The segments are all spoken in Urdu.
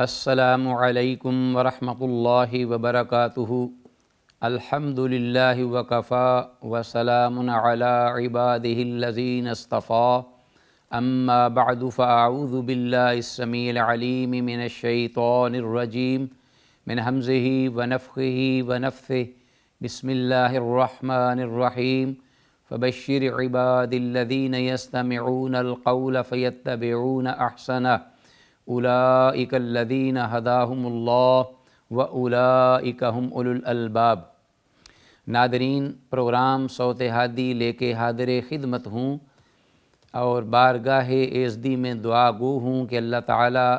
السلام علیکم ورحمۃ اللہ وبرکاتہ۔ الحمدللہ وکفی وسلام علی عبادہ الذین اصطفی، اما بعد فاعوذ باللہ السمیع العلیم من الشیطان الرجیم من ہمزہ ونفخہ ونفثہ، بسم اللہ الرحمن الرحیم۔ فبشر عباد الذین یستمعون القول فیتبعون احسنہ، اولئک الذین ھداھم اللہ واولئک ھم اولو الالباب۔ ناظرین، پروگرام صوت ہادی لے کے حاضر خدمت ہوں اور بارگاہ ایزدی میں دعا گو ہوں کہ اللہ تعالی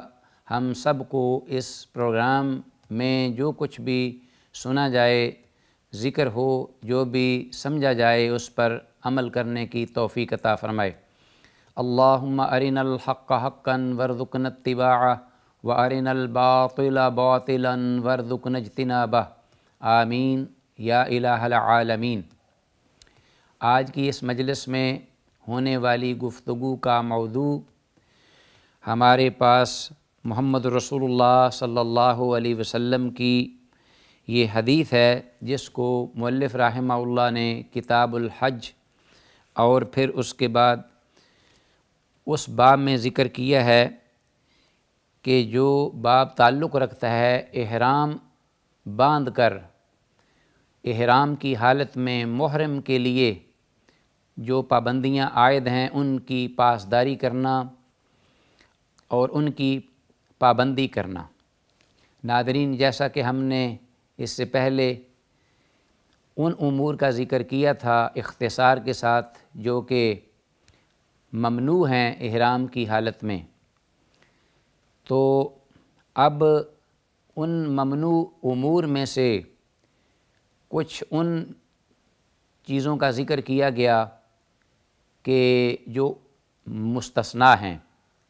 ہم سب کو اس پروگرام میں جو کچھ بھی سنا جائے، ذکر ہو، جو بھی سمجھا جائے، اس پر عمل کرنے کی توفیق عطا فرمائے۔ اللہم ارنا الحق حقا وارزقنا اتباعہ وارنا الباطل باطلا وارزقنا اجتنابہ، آمین یا الہ العالمین۔ آج کی اس مجلس میں ہونے والی گفتگو کا موضوع ہمارے پاس محمد رسول اللہ صلی اللہ علیہ وسلم کی یہ حدیث ہے، جس کو مؤلف رحمہ اللہ نے کتاب الحج اور پھر اس کے بعد اس باب میں ذکر کیا ہے کہ جو باب تعلق رکھتا ہے احرام باندھ کر احرام کی حالت میں محرم کے لیے جو پابندیاں عائد ہیں ان کی پاسداری کرنا اور ان کی پابندی کرنا۔ ناظرین، جیسا کہ ہم نے اس سے پہلے ان امور کا ذکر کیا تھا اختصار کے ساتھ جو کہ ممنوع ہیں احرام کی حالت میں، تو اب ان ممنوع امور میں سے کچھ ان چیزوں کا ذکر کیا گیا کہ جو مستثنیٰ ہیں،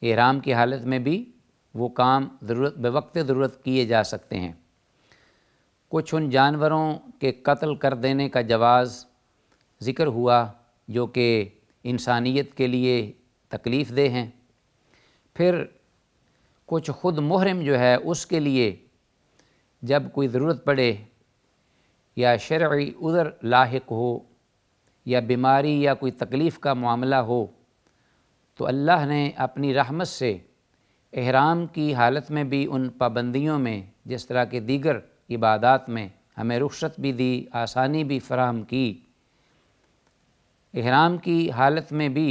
احرام کی حالت میں بھی وہ کام بوقت ضرورت کیے جا سکتے ہیں۔ کچھ ان جانوروں کے قتل کر دینے کا جواز ذکر ہوا جو کہ انسانیت کے لیے تکلیف دہ ہیں۔ پھر کچھ خود محرم جو ہے اس کے لیے جب کوئی ضرورت پڑے یا شرعی عذر لاحق ہو یا بیماری یا کوئی تکلیف کا معاملہ ہو تو اللہ نے اپنی رحمت سے احرام کی حالت میں بھی ان پابندیوں میں جس طرح کے دیگر عبادات میں ہمیں رخصت بھی دی، آسانی بھی فراہم کی۔ احرام کی حالت میں بھی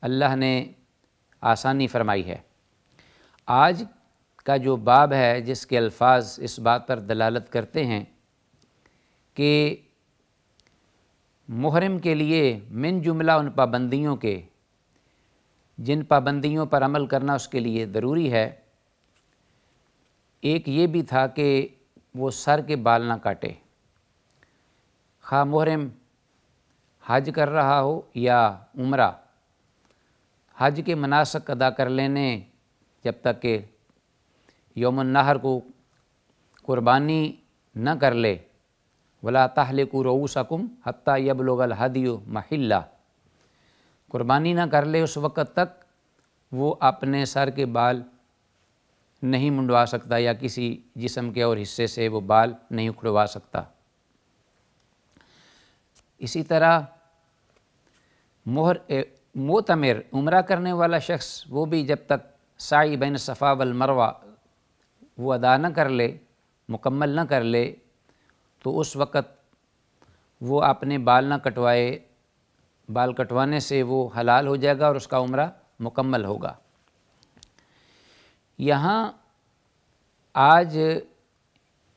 اللہ نے آسانی فرمائی ہے۔ آج کا جو باب ہے جس کے الفاظ اس بات پر دلالت کرتے ہیں کہ محرم کے لیے من جملہ ان پابندیوں کے جن پابندیوں پر عمل کرنا اس کے لیے ضروری ہے، ایک یہ بھی تھا کہ وہ سر کے بال نہ کاٹے، خواہ محرم حج کر رہا ہو یا عمرہ۔ حج کے مناسک ادا کر لینے جب تک کہ یوم النحر کو قربانی نہ کر لے، ولا تحلقوا رؤوسکم حتی یبلغ الہدی محلہ، قربانی نہ کر لے اس وقت تک وہ اپنے سر کے بال نہیں منڈوا سکتا یا کسی جسم کے اور حصے سے وہ بال نہیں اکھڑوا سکتا۔ اسی طرح معتمر عمرہ کرنے والا شخص وہ بھی جب تک سعی بین صفا والمروہ وہ ادا نہ کر لے، مکمل نہ کر لے، تو اس وقت وہ اپنے بال نہ کٹوائے۔ بال کٹوانے سے وہ حلال ہو جائے گا اور اس کا عمرہ مکمل ہوگا۔ یہاں آج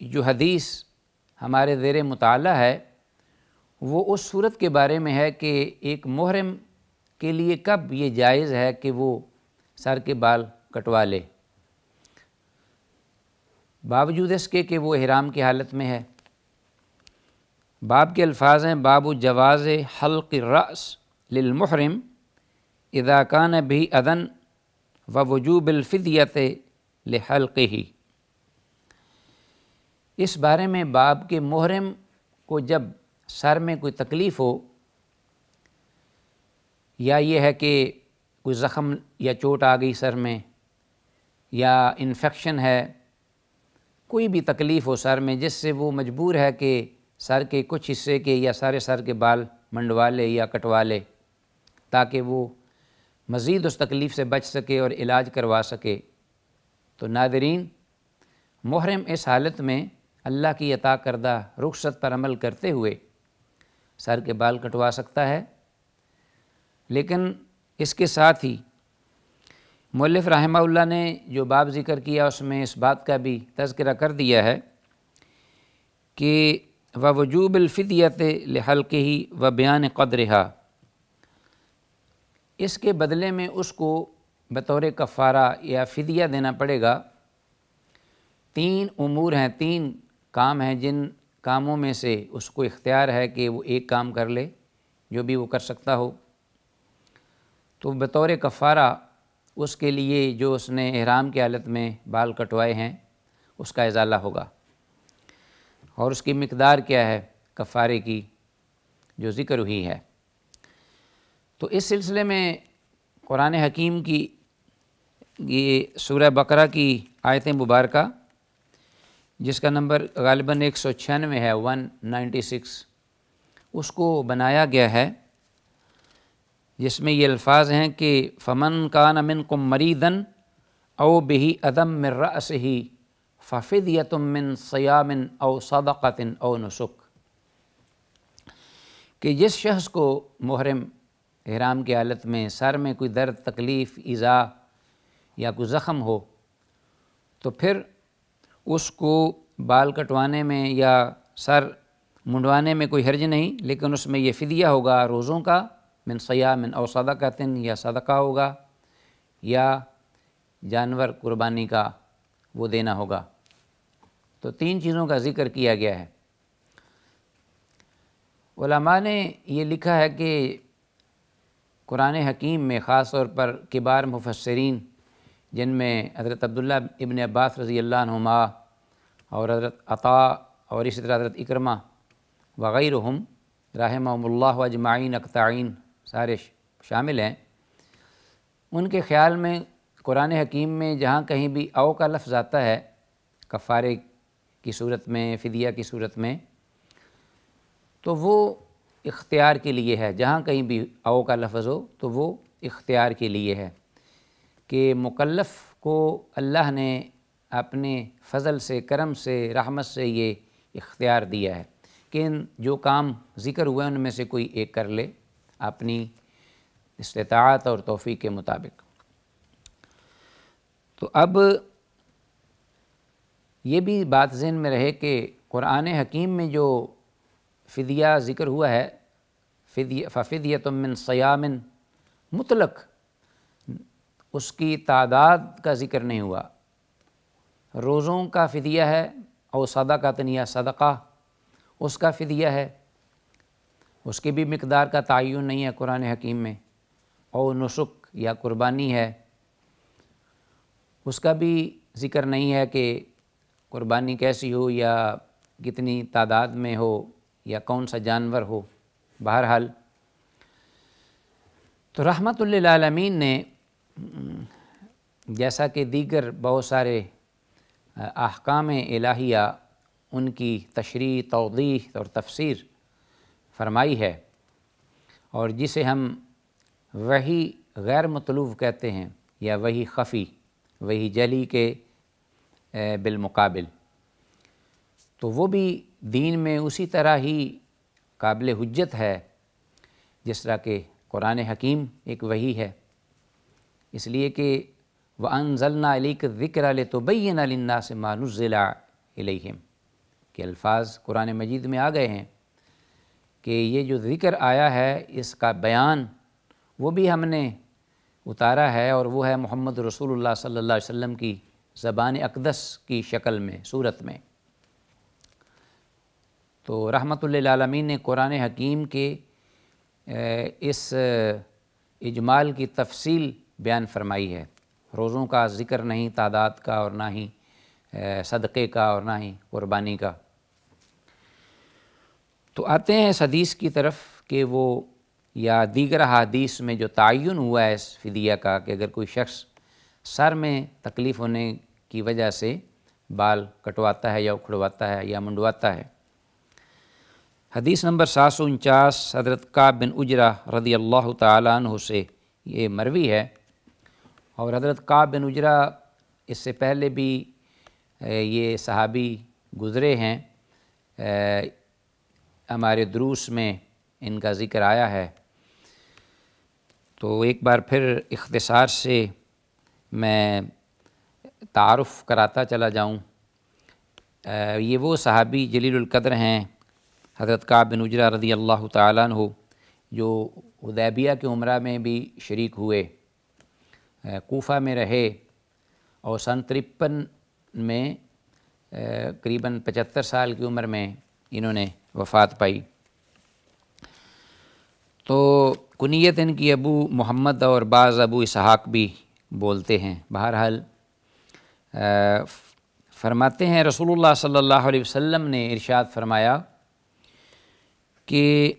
جو حدیث ہمارے زیر مطالعہ ہے وہ اس صورت کے بارے میں ہے کہ ایک محرم کے لیے کب یہ جائز ہے کہ وہ سر کے بال کٹوا لے، باوجود اس کے کہ وہ احرام کی حالت میں ہے۔ باب کے الفاظ ہیں: باب جواز حلق الرأس للمحرم اذا کان به اذن ووجوب الفدیۃ لحلقہ۔ اس بارے میں باب کے محرم کو جب سر میں کوئی تکلیف ہو یا یہ ہے کہ کوئی زخم یا چوٹ آ گئی سر میں یا انفیکشن ہے، کوئی بھی تکلیف ہو سر میں جس سے وہ مجبور ہے کہ سر کے کچھ حصے کے یا سارے سر کے بال منڈوا لے یا کٹوا لے تاکہ وہ مزید اس تکلیف سے بچ سکے اور علاج کروا سکے، تو ناظرین، محرم اس حالت میں اللہ کی عطا کردہ رخصت پر عمل کرتے ہوئے سر کے بال کٹوا سکتا ہے۔ لیکن اس کے ساتھ ہی مؤلف رحمہ اللہ نے جو باب ذکر کیا اس میں اس بات کا بھی تذکرہ کر دیا ہے کہ ووجوب الفدیۃ لحلقہ وبیان قدرہا، اس کے بدلے میں اس کو بطور کفارہ یا فدیہ دینا پڑے گا۔ 3 امور ہیں، 3 کام ہیں جن کاموں میں سے اس کو اختیار ہے کہ وہ ایک کام کر لے جو بھی وہ کر سکتا ہو، تو بطور کفارہ اس کے لیے جو اس نے احرام کی حالت میں بال کٹوائے ہیں اس کا ازالہ ہوگا، اور اس کی مقدار کیا ہے کفارے کی جو ذکر ہوئی ہے۔ تو اس سلسلے میں قرآن حکیم کی یہ سورہ بقرہ کی آیت مبارکہ جس کا نمبر غالباً 196 ہے، 196، اس کو بنایا گیا ہے جس میں یہ الفاظ ہیں کہ فمن کان منکم مریضا او بہ اذی من رأسہ ففدیۃ من صیام او صدقۃ او نسک، کہ جس شخص کو محرم احرام کی حالت میں سر میں کوئی درد، تکلیف، ایذا یا کوئی زخم ہو تو پھر اس کو بال کٹوانے میں یا سر منڈوانے میں کوئی حرج نہیں، لیکن اس میں یہ فدیہ ہوگا روزوں کا، من صیام او صدقۃ، یا صدقہ ہوگا یا جانور قربانی کا وہ دینا ہوگا۔ تو 3 چیزوں کا ذکر کیا گیا ہے۔ علماء نے یہ لکھا ہے کہ قرآن حکیم میں خاص طور پر کبار مفسرین جن میں حضرت عبداللہ ابن عباس رضی اللہ عنہما اور حضرت عطاء اور اسی طرح حضرت اکرمہ وغیرہم رحمہم اللہ اجمعین اقطاعین سارے شامل ہیں، ان کے خیال میں قرآن حکیم میں جہاں کہیں بھی او کا لفظ آتا ہے کفارے کی صورت میں، فدیہ کی صورت میں، تو وہ اختیار کے لیے ہے۔ جہاں کہیں بھی او کا لفظ ہو تو وہ اختیار کے لیے ہے کہ مکلف کو اللہ نے اپنے فضل سے، کرم سے، رحمت سے یہ اختیار دیا ہے کہ ان جو کام ذکر ہوئے ان میں سے کوئی ایک کر لے اپنی استطاعت اور توفیق کے مطابق۔ تو اب یہ بھی بات ذہن میں رہے کہ قرآن حکیم میں جو فدیہ ذکر ہوا ہے، ففدیۃ من صیام، مطلق اس کی تعداد کا ذکر نہیں ہوا۔ روزوں کا فدیہ ہے، او صدقۃ یا صدقہ اس کا فدیہ ہے، اس کی بھی مقدار کا تعین نہیں ہے قرآن حکیم میں، او نسک یا قربانی ہے، اس کا بھی ذکر نہیں ہے کہ قربانی کیسی ہو یا کتنی تعداد میں ہو یا کون سا جانور ہو۔ بہرحال تو رحمت للعالمین نے جیسا کہ دیگر بہت سارے احکام الہیہ ان کی تشریح، توضیح اور تفسیر فرمائی ہے، اور جسے ہم وحی غیر مطلوب کہتے ہیں یا وحی خفی، وحی جلی کے بالمقابل، تو وہ بھی دین میں اسی طرح ہی قابل حجت ہے جس طرح کہ قرآن حکیم ایک وحی ہے، اس لیے کہ وَأَنزَلْنَا إِلَيْكَ الذِّكْرَ لِتُبَيِّنَ لِلنَّاسِ مَا نُزِّلَ إِلَيْهِمْ، کہ الفاظ قرآن مجید میں آ گئے ہیں کہ یہ جو ذکر آیا ہے اس کا بیان وہ بھی ہم نے اتارا ہے، اور وہ ہے محمد رسول اللہ صلی اللہ علیہ وسلم کی زبان اقدس کی شکل میں، صورت میں۔ تو رحمت للعالمین نے قرآن حکیم کے اس اجمال کی تفصیل بیان فرمائی ہے، روزوں کا ذکر نہیں، تعداد کا، اور نہ ہی صدقے کا، اور نہ ہی قربانی کا۔ تو آتے ہیں اس حدیث کی طرف کہ وہ یا دیگر احادیث میں جو تعین ہوا ہے اس فدیہ کا کہ اگر کوئی شخص سر میں تکلیف ہونے کی وجہ سے بال کٹواتا ہے یا اکھڑواتا ہے یا منڈواتا ہے۔ حدیث نمبر 749 حضرت کعب بن عجرہ رضی اللہ تعالیٰ عنہ سے یہ مروی ہے، اور حضرت کعب بن عجرہ اس سے پہلے بھی یہ صحابی گزرے ہیں، ہمارے دروس میں ان کا ذکر آیا ہے۔ تو ایک بار پھر اختصار سے میں تعارف کراتا چلا جاؤں۔ یہ وہ صحابی جلیل القدر ہیں حضرت کعب بن عجرہ رضی اللہ تعالیٰ عنہ، جو حدیبیہ کے عمرہ میں بھی شریک ہوئے، کوفہ میں رہے، اور سن 53 میں قریباً 75 سال کی عمر میں انہوں نے وفات پائی۔ تو کنیت ان کی ابو محمد اور بعض ابو اسحاق بھی بولتے ہیں۔ بہرحال فرماتے ہیں رسول اللہ صلی اللہ علیہ وسلم نے ارشاد فرمایا کہ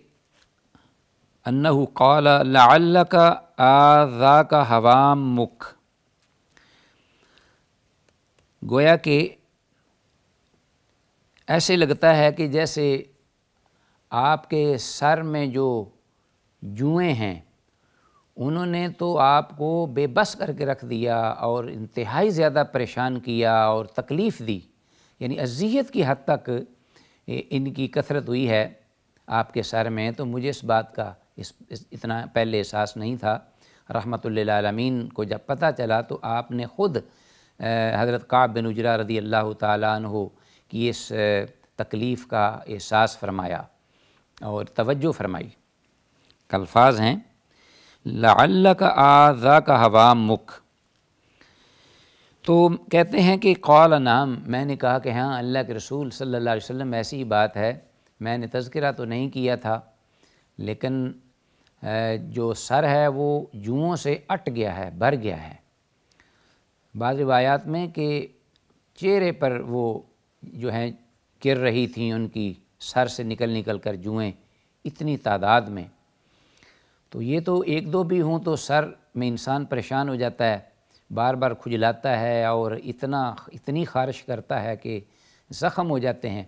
انہ قال لعلک آذاک حوامک، گویا کہ ایسے لگتا ہے کہ جیسے آپ کے سر میں جو جوئیں ہیں انہوں نے تو آپ کو بے بس کر کے رکھ دیا اور انتہائی زیادہ پریشان کیا اور تکلیف دی، یعنی اذیت کی حد تک ان کی کثرت ہوئی ہے آپ کے سر میں۔ تو مجھے اس بات کا اتنا پہلے احساس نہیں تھا۔ رحمۃ للعالمین کو جب پتہ چلا تو آپ نے خود حضرت کعب بن عجرہ رضی اللہ تعالیٰ عنہ کی اس تکلیف کا احساس فرمایا اور توجہ فرمائی۔ الفاظ ہیں لعلک آذاک حوامک، تو کہتے ہیں کہ قال نعم، میں نے کہا کہ ہاں اللہ کے رسول صلی اللہ علیہ وسلم ایسی ہی بات ہے، میں نے تذکرہ تو نہیں کیا تھا، لیکن جو سر ہے وہ جوؤں سے اٹ گیا ہے، بھر گیا ہے۔ بعض روایات میں کہ چہرے پر وہ جو ہیں گر رہی تھیں ان کی، سر سے نکل کر جوئیں اتنی تعداد میں۔ تو یہ تو ایک دو بھی ہوں تو سر میں انسان پریشان ہو جاتا ہے، بار بار کھجلاتا ہے اور اتنی خارش کرتا ہے کہ زخم ہو جاتے ہیں،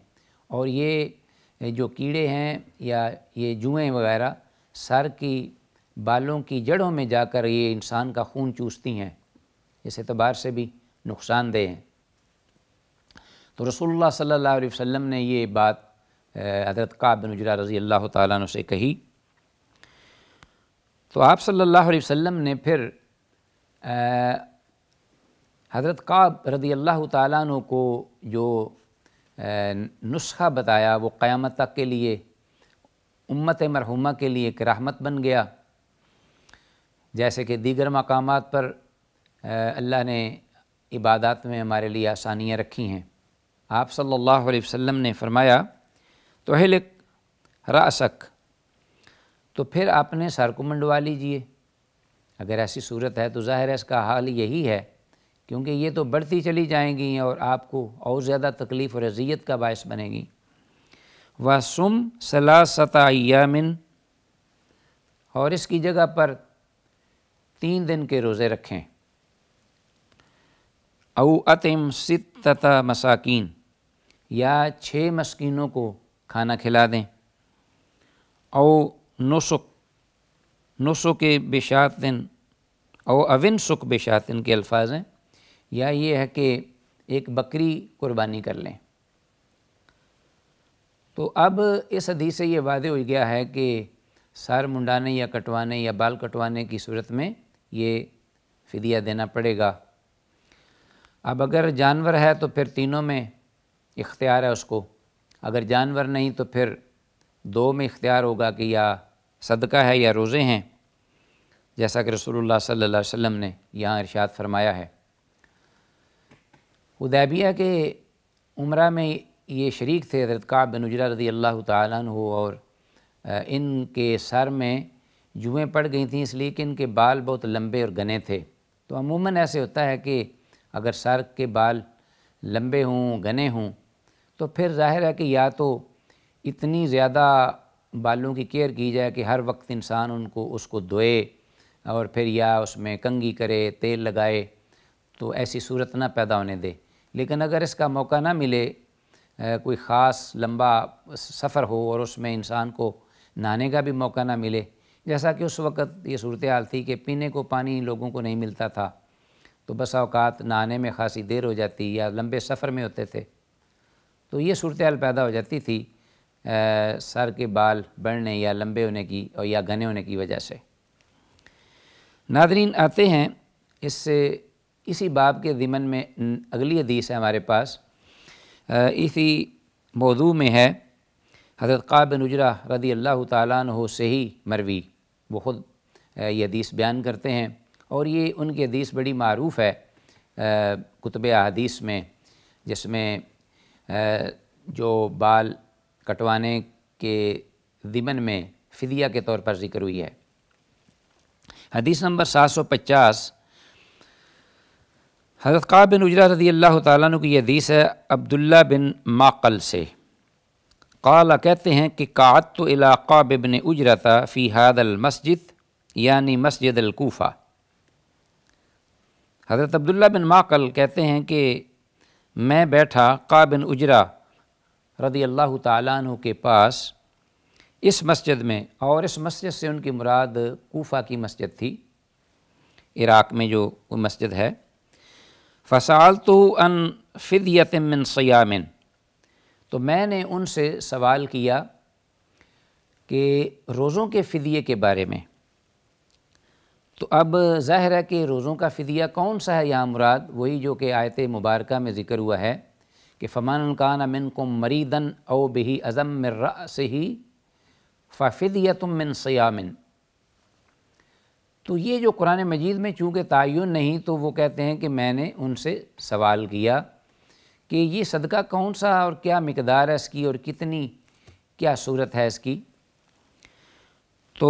اور یہ جو کیڑے ہیں یا یہ جوئیں وغیرہ سر کی بالوں کی جڑوں میں جا کر یہ انسان کا خون چوستی ہیں، اس اعتبار سے بھی نقصان دہ ہیں۔ تو رسول اللہ صلی اللہ علیہ وسلم نے یہ بات حضرت کعب بن عجرہ رضی اللہ تعالیٰ عنہ سے کہی، تو آپ صلی اللہ علیہ وسلم نے پھر حضرت کعب رضی اللہ تعالیٰ عنہ کو جو نسخہ بتایا وہ قیامت تک کے لیے امت مرحومہ کے لیے ایک رحمت بن گیا، جیسے کہ دیگر مقامات پر اللہ نے عبادات میں ہمارے لیے آسانیاں رکھی ہیں۔ آپ صلی اللہ علیہ وسلم نے فرمایا تو احلق رأسک، تو پھر اپنے سر کو منڈوا لیجئے۔ اگر ایسی صورت ہے تو ظاہر ہے اس کا حال یہی ہے، کیونکہ یہ تو بڑھتی چلی جائیں گی اور آپ کو اور زیادہ تکلیف اور اذیت کا باعث بنے گی۔ وَصُمْ ثَلَاثَةَ أَيَّامٍ، اور اس کی جگہ پر 3 دن کے روزے رکھیں۔ او اطعم 6 مساکین، یا 6 مسکینوں کو کھانا کھلا دیں۔ او نسک بشاتن، او اونسک بشاتن کے الفاظ ہیں، یا یہ ہے کہ ایک بکری قربانی کر لیں۔ تو اب اس حدیث سے یہ واضح ہو گیا ہے کہ سر منڈانے یا کٹوانے یا بال کٹوانے کی صورت میں یہ فدیہ دینا پڑے گا۔ اب اگر جانور ہے تو پھر تینوں میں اختیار ہے اس کو، اگر جانور نہیں تو پھر 2 میں اختیار ہوگا کہ یا صدقہ ہے یا روزے ہیں، جیسا کہ رسول اللہ صلی اللہ علیہ وسلم نے یہاں ارشاد فرمایا ہے۔ حدیبیہ کے عمرہ میں یہ شریک تھے حضرت کعب بن عجرہ رضی اللہ تعالیٰ عنہ، اور ان کے سر میں جوئیں پڑ گئی تھیں اس لیے کہ ان کے بال بہت لمبے اور گھنے تھے۔ تو عموماً ایسے ہوتا ہے کہ اگر سر کے بال لمبے ہوں، گھنے ہوں، تو پھر ظاہر ہے کہ یا تو اتنی زیادہ بالوں کی کیئر کی جائے کہ ہر وقت انسان اس کو دھوئے اور پھر یا اس میں کنگھی کرے، تیل لگائے، تو ایسی صورت نہ پیدا ہونے دے۔ لیکن اگر اس کا موقع نہ ملے، کوئی خاص لمبا سفر ہو اور اس میں انسان کو نہانے کا بھی موقع نہ ملے، جیسا کہ اس وقت یہ صورتحال تھی کہ پینے کو پانی لوگوں کو نہیں ملتا تھا، تو بسا اوقات نہانے میں خاصی دیر ہو جاتی یا لمبے سفر میں ہوتے تھے، تو یہ صورتحال پیدا ہو جاتی تھی سر کے بال بڑھنے یا لمبے ہونے کی اور یا گھنے ہونے کی وجہ سے۔ ناظرین، آتے ہیں اسی باب کے ضمن میں اگلی حدیث ہے ہمارے پاس، اسی موضوع میں ہے۔ حضرت کعب بن عجرہ رضی اللہ تعالیٰ عنہ سے ہی مروی، وہ خود یہ حدیث بیان کرتے ہیں، اور یہ ان کی حدیث بڑی معروف ہے کتب احادیث میں، جس میں جو بال کٹوانے کے ضمن میں فدیہ کے طور پر ذکر ہوئی ہے۔ حدیث نمبر 750، حضرت کعب بن عجرہ رضی اللہ تعالیٰ عنہ کی یہ حدیث ہے عبداللہ بن معقل سے، قال کہتے ہیں کہ قعدت الی کعب بن عجرہ فی ھذا المسجد، یعنی مسجد الکوفہ۔ حضرت عبداللہ بن معقل کہتے ہیں کہ میں بیٹھا کعب بن عجرہ رضی اللہ تعالیٰ عنہ کے پاس اس مسجد میں، اور اس مسجد سے ان کی مراد کوفہ کی مسجد تھی، عراق میں جو مسجد ہے۔ فسألتہ عن فدیۃ من صیام، تو میں نے ان سے سوال کیا کہ روزوں کے فدیے کے بارے میں۔ تو اب ظاہر ہے کہ روزوں کا فدیہ کون سا ہے یہاں مراد؟ وہی جو کہ آیت مبارکہ میں ذکر ہوا ہے کہ فَمَنْ كَانَ مِنْكُمْ مَرِيضًا أَوْ بِهِ أَذًى مِّن رَأْسِهِ فَفِدْيَةٌ مِّن صِيَامٍ۔ تو یہ جو قرآن مجید میں چونکہ تعین نہیں، تو وہ کہتے ہیں کہ میں نے ان سے سوال کیا کہ یہ صدقہ کون سا اور کیا مقدار ہے اس کی اور کتنی کیا صورت ہے اس کی؟ تو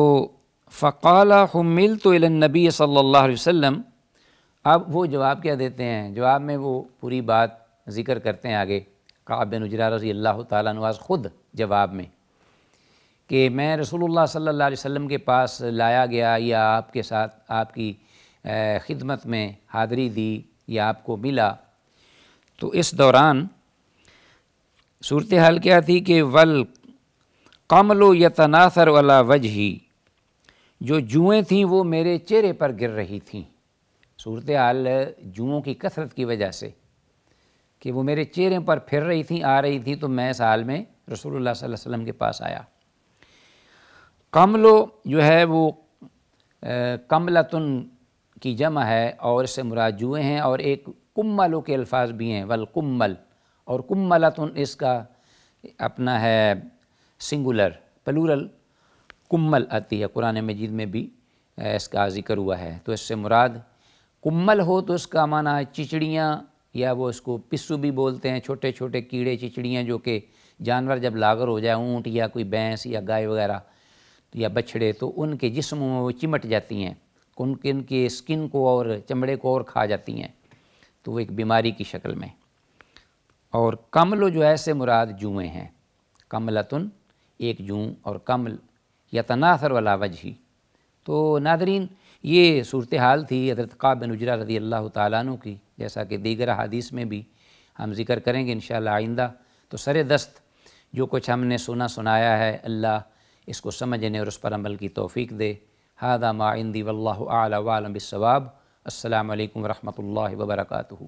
فقال حملت الی النبی صلی اللہ علیہ وسلم، اب وہ جواب کیا دیتے ہیں؟ جواب میں وہ پوری بات ذکر کرتے ہیں آگے کعب بن عجرہ رضی اللہ تعالیٰ عنہ خود جواب میں، کہ میں رسول اللہ صلی اللہ علیہ وسلم کے پاس لایا گیا یا آپ کے ساتھ آپ کی خدمت میں حاضری دی یا آپ کو ملا، تو اس دوران صورتحال کیا تھی کہ والقمل یتناثر علی وجہی، جو جوئیں تھیں وہ میرے چہرے پر گر رہی تھیں۔ صورتحال جوؤں کی کثرت کی وجہ سے کہ وہ میرے چہرے پر پھر رہی تھیں، آ رہی تھیں، تو میں اس حال میں رسول اللہ صلی اللہ علیہ وسلم کے پاس آیا۔ قملو جو ہے وہ قملتن کی جمع ہے اور اس سے مراد جوئیں ہیں، اور ایک کملو کے الفاظ بھی ہیں، والقمل، اور کملتن اس کا اپنا ہے سنگولر، پلورل کمل آتی ہے، قرآن مجید میں بھی اس کا ذکر ہوا ہے۔ تو اس سے مراد کمل ہو تو اس کا معنی ہے چچڑیاں، یا وہ اس کو پسو بھی بولتے ہیں، چھوٹے چھوٹے کیڑے چچڑیاں جو کہ جانور جب لاغر ہو جائے، اونٹ یا کوئی بھینس یا گائے وغیرہ یا بچھڑے، تو ان کے جسموں میں وہ چمٹ جاتی ہیں، ان کے سکن کو اور چمڑے کو اور کھا جاتی ہیں، تو وہ ایک بیماری کی شکل میں۔ اور کمل جو ہے سے مراد جوئیں ہیں، کملتن ایک جوں، اور کمل یتناثر علی وجہی۔ تو ناظرین، یہ صورتحال تھی حضرت کعب بن عجرہ رضی اللہ تعالیٰ عنہ کی، جیسا کہ دیگر حدیث میں بھی ہم ذکر کریں گے انشاءاللہ آئندہ۔ تو سر دست جو کچھ ہم نے سنایا ہے، اللہ اس کو سمجھنے اور اس پر عمل کی توفیق دے۔ ھذا ما عندی واللہ اعلی وعلم بالصواب۔ السلام علیکم ورحمۃ اللہ وبرکاتہ۔